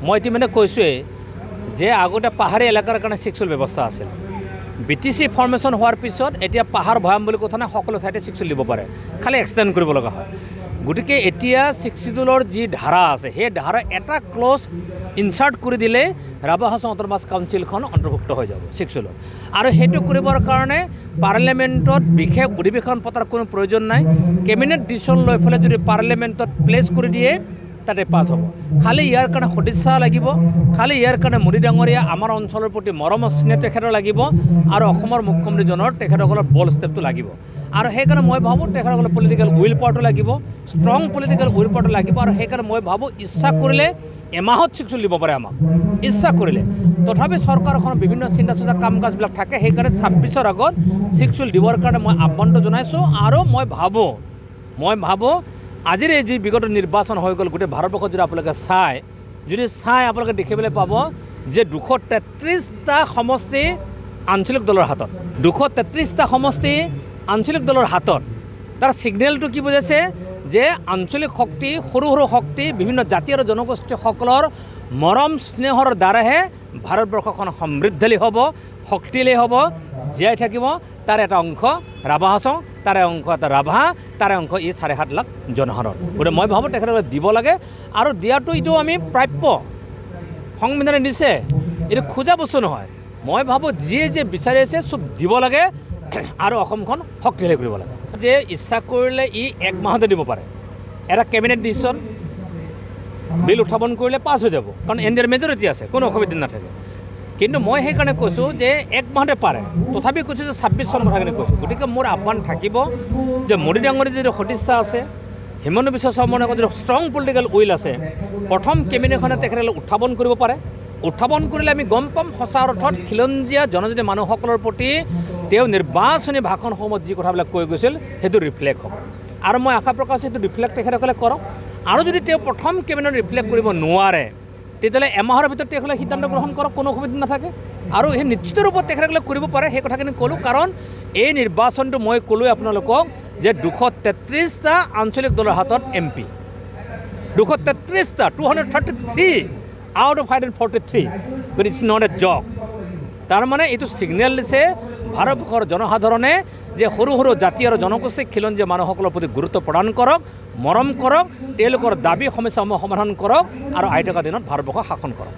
মই ইতিমধ্যে কৈছোঁৱেই যে আগতে পাহাৰী এলেকাৰ কাৰণে ছিক্সুৱেল ব্যৱস্থা আছিল। BTC ফৰ্মেশ্যন হোৱাৰ পিছত এতিয়া পাহাৰ ভৈয়াম বুলি কথা নাই, সকলো ঠাইতে ছিক্সুৱেল দিব পাৰে, খালি এক্সটেণ্ড কৰিব লগা হয়। গতিকে এতিয়া ছিক্সুৱেলৰ যি ধাৰা আছে সেই ধাৰা এটা ক্লজ ইনচাৰ্ট কৰি দিলে ৰাভা হাছং অট'নমাছ কাউন্সিলখন অন্তৰ্ভুক্ত হৈ যাব ছিক্সুৱেলত। আৰু সেইটো কৰিবৰ কাৰণে পাৰ্লিয়ামেণ্টত বিশেষ অধিৱেশন পতাৰ কোনো প্ৰয়োজন নাই। কেবিনেট ডিচিশ্যন লৈ পেলাই যদি পাৰ্লিয়ামেণ্টত প্লেচ কৰি দিয়ে তাতে পাছ হ'ব। খালি ইয়াৰ কাৰণে সদিচ্ছা লাগিব, খালি ইয়াৰ কাৰণে মোদী ডাঙৰীয়া আমাৰ অঞ্চলৰ প্ৰতি মৰম স্নেহ তেখেতৰ লাগিব আৰু অসমৰ মুখ্যমন্ত্ৰীজনৰ তেখেতসকলৰ বল ষ্টেপটো লাগিব। আৰু সেইকাৰণে মই ভাবোঁ তেখেতসকলৰ পলিটিকেল উইল পাৱাৰটো লাগিব, ষ্ট্ৰং পলিটিকেল উইল পাৱাৰটো লাগিব। আৰু সেইকাৰণে মই ভাবোঁ ইচ্ছা কৰিলে এমাহত ছিক্সুৱেল দিব পাৰে আমাক, ইচ্ছা কৰিলে। তথাপি চৰকাৰখনৰ বিভিন্ন চিন্তা চৰ্চা কাম কাজবিলাক থাকে, সেইকাৰণে 26ৰ আগত ছিক্সুৱেল দিবৰ কাৰণে মই আহ্বানটো জনাইছোঁ। আৰু মই ভাবোঁ আজিৰ এই যি বিগত নিৰ্বাচন হৈ গ'ল গোটেই ভাৰতবৰ্ষত যদি আপোনালোকে চাই আপোনালোকে দেখিবলৈ পাব যে 233টা সমষ্টি আঞ্চলিক দলৰ হাতত, 233টা সমষ্টি আঞ্চলিক দলৰ হাতত। তাৰ ছিগনেলটো কি বুজাইছে যে আঞ্চলিক শক্তি, সৰু সৰু শক্তি, বিভিন্ন জাতি আৰু জনগোষ্ঠীসকলৰ মৰম স্নেহৰ দ্বাৰাহে ভাৰতবৰ্ষখন সমৃদ্ধিশালী হ'ব, শক্তিশালী হ'ব, জীয়াই থাকিব। তাৰ এটা অংশ ৰাভা হাছং, তাৰে অংশ এটা ৰাভা, তাৰে অংশ এই 7.5 লাখ জনসাধাৰণ। গতিকে মই ভাবোঁ তেখেতসকলে দিব লাগে। আৰু দিয়াটো এইটো আমি প্ৰাপ্য, সংবিধানে দিছে, এইটো খোজা বস্তু নহয়। মই ভাবোঁ যিয়ে যে বিচাৰি আছে চব দিব লাগে আৰু অসমখন শক্তিশালী কৰিব লাগে। যে ইচ্ছা কৰিলে ই 1 মাহতে দিব পাৰে। এটা কেবিনেট ডিচিশ্যন বিল উত্থাপন কৰিলে পাছ হৈ যাব, কাৰণ NDAৰ মেজৰিটি আছে, কোনো অসুবিধা নাথাকে। কিন্তু মই সেইকাৰণে কৈছোঁ যে 1 মাহতে পাৰে, তথাপি কৈছোঁ যে 26 চন কথাখিনি কৈছোঁ। গতিকে মোৰ আহ্বান থাকিব যে মোদী ডাঙৰীৰ যদি সদিচ্ছা আছে, হিমন্ত বিশ্ব শৰ্মাৰ যদি ষ্ট্ৰং পলিটিকেল উইল আছে, প্ৰথম কেবিনেটখনে তেখেতসকলে উত্থাপন কৰিব পাৰে। উত্থাপন কৰিলে আমি গম পাম সঁচা অৰ্থত খিলঞ্জীয়া জনজাতি মানুহসকলৰ প্ৰতি তেওঁ নিৰ্বাচনী ভাষণসমূহত যি কথাবিলাক কৈ গৈছিল সেইটো ৰিফ্লেক্ট হ'ব। আৰু মই আশা প্ৰকাশ সেইটো ৰিফ্লেক্ট তেখেতসকলে কৰক। আৰু যদি তেওঁ প্ৰথম কেবিনেট ৰিফ্লেক্ট কৰিব নোৱাৰে তেতিয়াহ'লে এমাহৰ ভিতৰত তেখেতসকলে সিদ্ধান্ত গ্ৰহণ কৰক, কোনো অসুবিধা নাথাকে। আৰু সেই নিশ্চিত ৰূপত তেখেতসকলে কৰিব পাৰে, সেই কথাখিনি ক'লোঁ। কাৰণ এই নিৰ্বাচনটো মই ক'লোৱে আপোনালোকক যে 233টা আঞ্চলিক দলৰ হাতত MP, 233টা, 233 out of 143, but it's not a joke. তাৰমানে এইটো ছিগনেল দিছে ভাৰতবৰ্ষৰ জনসাধাৰণে যে সৰু সৰু জাতি আৰু জনগোষ্ঠী খিলঞ্জীয়া মানুহসকলৰ প্ৰতি গুৰুত্ব প্ৰদান কৰক, মৰম কৰক, তেওঁলোকৰ দাবী সমস্যাসমূহ সমাধান কৰক আৰু আহি থকা দিনত ভাৰতবৰ্ষ শাসন কৰক।